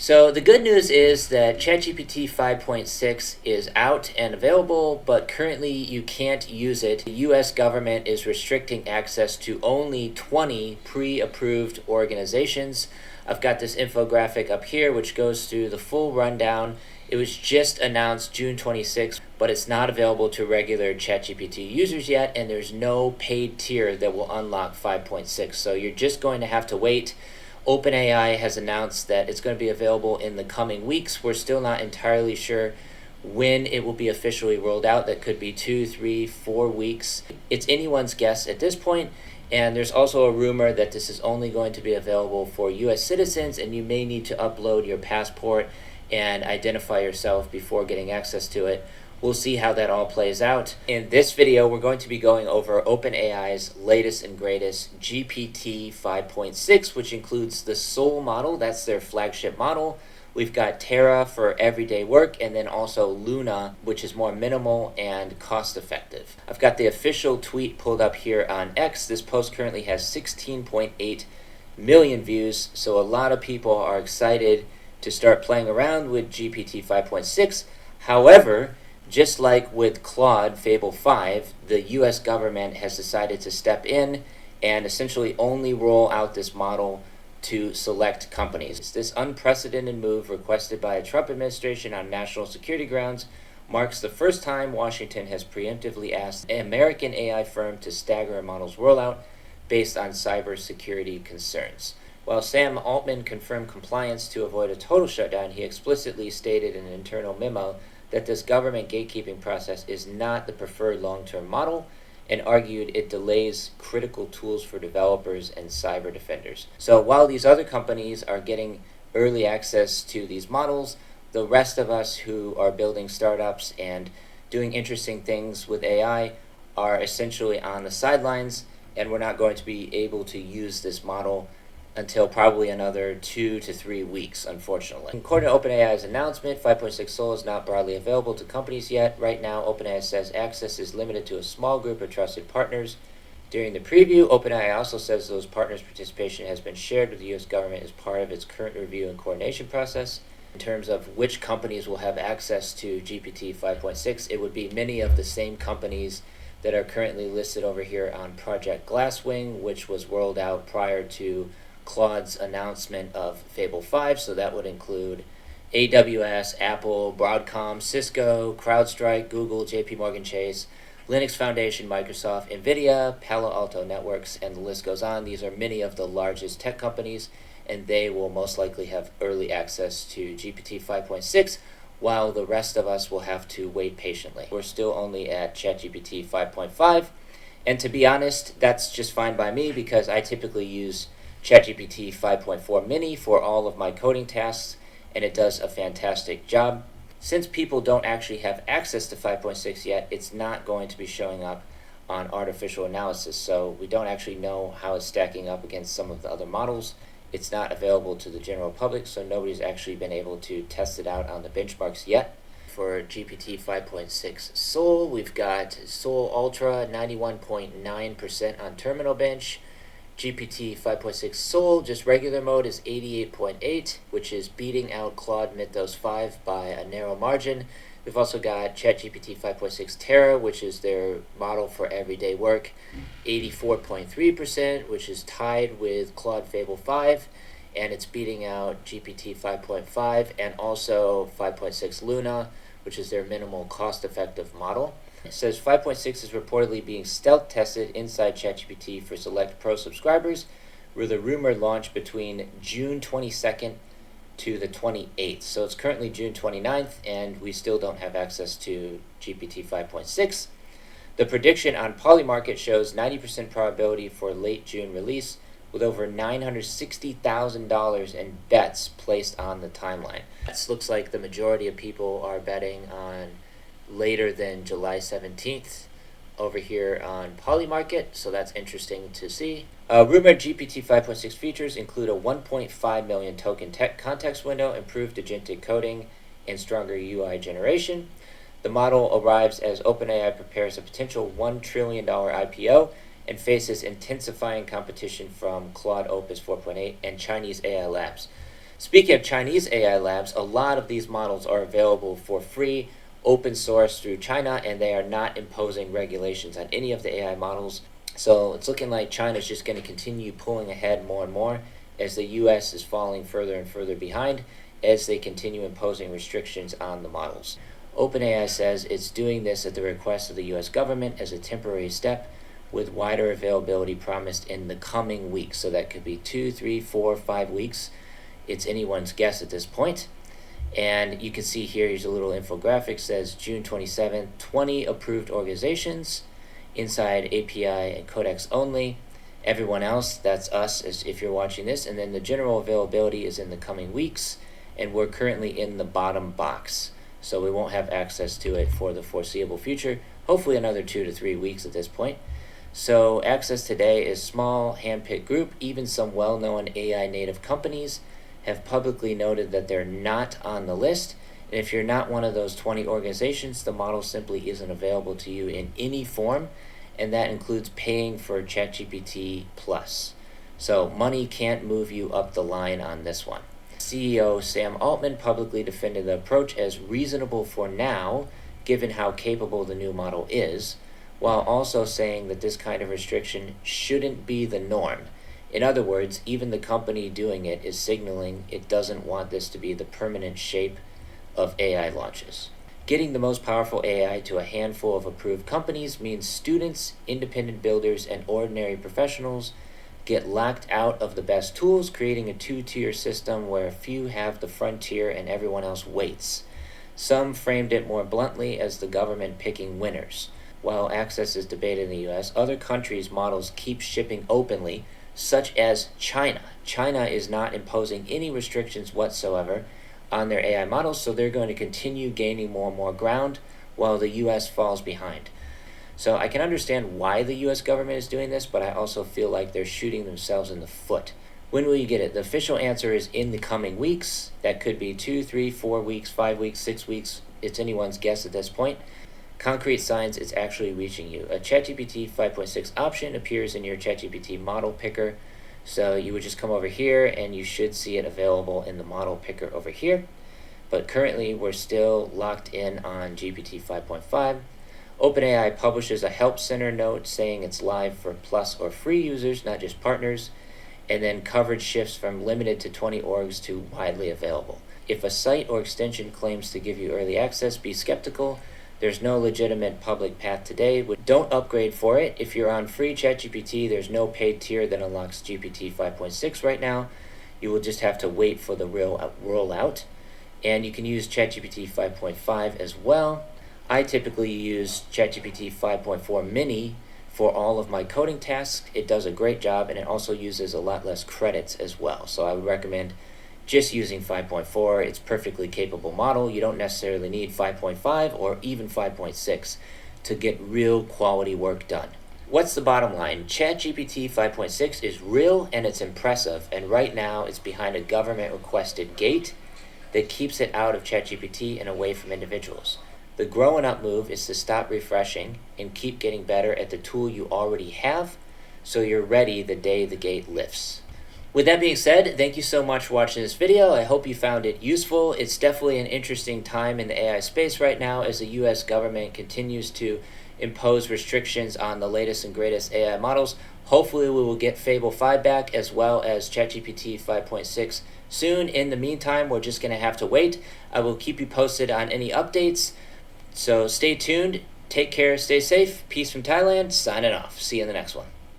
So the good news is that ChatGPT 5.6 is out and available, but currently you can't use it. The US government is restricting access to only 20 pre-approved organizations. I've got this infographic up here which goes through the full rundown. It was just announced June 26th, but it's not available to regular ChatGPT users yet, and there's no paid tier that will unlock 5.6. So you're just going to have to wait. OpenAI has announced that it's going to be available in the coming weeks. We're still not entirely sure when it will be officially rolled out. That could be 2, 3, 4 weeks. It's anyone's guess at this point. And there's also a rumor that this is only going to be available for US citizens, and you may need to upload your passport and identify yourself before getting access to it. We'll see how that all plays out. In this video, we're going to be going over OpenAI's latest and greatest GPT 5.6, which includes the Soul model. That's their flagship model. We've got Terra for everyday work, and then also Luna, which is more minimal and cost-effective. I've got the official tweet pulled up here on X. This post currently has 16.8 million views, so a lot of people are excited to start playing around with GPT 5.6. However, just like with Claude Fable 5, the US government has decided to step in and essentially only roll out this model to select companies. This unprecedented move, requested by a Trump administration on national security grounds, marks the first time Washington has preemptively asked an American AI firm to stagger a model's rollout based on cybersecurity concerns. While Sam Altman confirmed compliance to avoid a total shutdown, he explicitly stated in an internal memo that this government gatekeeping process is not the preferred long-term model, and argued it delays critical tools for developers and cyber defenders. So while these other companies are getting early access to these models, the rest of us who are building startups and doing interesting things with AI are essentially on the sidelines, and we're not going to be able to use this model until probably another 2 to 3 weeks, unfortunately. According to OpenAI's announcement, 5.6 Soul is not broadly available to companies yet. Right now, OpenAI says access is limited to a small group of trusted partners. During the preview, OpenAI also says those partners' participation has been shared with the U.S. government as part of its current review and coordination process. In terms of which companies will have access to GPT 5.6, it would be many of the same companies that are currently listed over here on Project Glasswing, which was rolled out prior to Claude's announcement of Fable 5, so that would include AWS, Apple, Broadcom, Cisco, CrowdStrike, Google, JP Morgan Chase, Linux Foundation, Microsoft, NVIDIA, Palo Alto Networks, and the list goes on. These are many of the largest tech companies, and they will most likely have early access to GPT 5.6, while the rest of us will have to wait patiently. We're still only at ChatGPT 5.5, and to be honest, that's just fine by me because I typically use ChatGPT 5.4 mini for all of my coding tasks, and it does a fantastic job. Since people don't actually have access to 5.6 yet, it's not going to be showing up on artificial analysis, so we don't actually know how it's stacking up against some of the other models. It's not available to the general public, so nobody's actually been able to test it out on the benchmarks yet. For GPT 5.6 Soul, we've got Soul Ultra 91.9% on Terminal Bench. GPT 5.6 Soul, just regular mode, is 88.8, which is beating out Claude Mythos 5 by a narrow margin. We've also got ChatGPT 5.6 Terra, which is their model for everyday work, 84.3%, which is tied with Claude Fable 5, and it's beating out GPT 5.5 and also 5.6 Luna, which is their minimal cost-effective model. It says 5.6 is reportedly being stealth tested inside ChatGPT for select Pro subscribers, with a rumored launch between June 22nd to the 28th. So it's currently June 29th, and we still don't have access to GPT 5.6. The prediction on Polymarket shows 90% probability for late June release, with over $960,000 in bets placed on the timeline. This looks like the majority of people are betting on later than July 17th over here on Polymarket, so that's interesting to see. Rumored GPT 5.6 features include a 1.5 million token context window, improved agentic coding, and stronger UI generation. The model arrives as OpenAI prepares a potential $1 trillion IPO and faces intensifying competition from Claude Opus 4.8 and Chinese AI labs. Speaking of Chinese AI labs, a lot of these models are available for free, open source through China, and they are not imposing regulations on any of the AI models. So it's looking like China's just going to continue pulling ahead more and more as the US is falling further and further behind as they continue imposing restrictions on the models. OpenAI says it's doing this at the request of the US government as a temporary step, with wider availability promised in the coming weeks. So that could be 2, 3, 4, 5 weeks. It's anyone's guess at this point. And you can see here, here's a little infographic, says June 27th, 20 approved organizations inside API and Codex only. Everyone else, that's us, as if you're watching this. And then the general availability is in the coming weeks, and we're currently in the bottom box. So we won't have access to it for the foreseeable future, hopefully another 2 to 3 weeks at this point. So access today is small, hand-picked group. Even some well-known AI native companies have publicly noted that they're not on the list. And if you're not one of those 20 organizations, the model simply isn't available to you in any form, and that includes paying for ChatGPT Plus. So money can't move you up the line on this one. CEO Sam Altman publicly defended the approach as reasonable for now, given how capable the new model is, while also saying that this kind of restriction shouldn't be the norm. In other words, even the company doing it is signaling it doesn't want this to be the permanent shape of AI launches. Getting the most powerful AI to a handful of approved companies means students, independent builders, and ordinary professionals get locked out of the best tools, creating a two-tier system where a few have the frontier and everyone else waits. Some framed it more bluntly as the government picking winners. While access is debated in the US, other countries' models keep shipping openly, such as China. China is not imposing any restrictions whatsoever on their AI models, so they're going to continue gaining more and more ground while the US falls behind. So I can understand why the US government is doing this, but I also feel like they're shooting themselves in the foot. When will you get it? The official answer is in the coming weeks. That could be 2, 3, 4 weeks, 5 weeks, 6 weeks. It's anyone's guess at this point. Concrete signs it's actually reaching you. A ChatGPT 5.6 option appears in your ChatGPT model picker. So you would just come over here and you should see it available in the model picker over here. But currently we're still locked in on GPT 5.5. OpenAI publishes a help center note saying it's live for plus or free users, not just partners. And then coverage shifts from limited to 20 orgs to widely available. If a site or extension claims to give you early access, be skeptical. There's no legitimate public path today. Don't upgrade for it. If you're on free ChatGPT, there's no paid tier that unlocks GPT 5.6 right now. You will just have to wait for the real rollout. And you can use ChatGPT 5.5 as well. I typically use ChatGPT 5.4 mini for all of my coding tasks. It does a great job, and it also uses a lot less credits as well. So I would recommend just using 5.4. It's perfectly capable model. You don't necessarily need 5.5 or even 5.6 to get real quality work done. What's the bottom line? ChatGPT 5.6 is real and it's impressive, and right now it's behind a government requested gate that keeps it out of ChatGPT and away from individuals. The growing up move is to stop refreshing and keep getting better at the tool you already have so you're ready the day the gate lifts. With that being said, thank you so much for watching this video. I hope you found it useful. It's definitely an interesting time in the AI space right now as the US government continues to impose restrictions on the latest and greatest AI models. Hopefully we will get Fable 5 back as well as ChatGPT 5.6 soon. In the meantime, we're just going to have to wait. I will keep you posted on any updates. So stay tuned, take care, stay safe. Peace from Thailand, signing off. See you in the next one.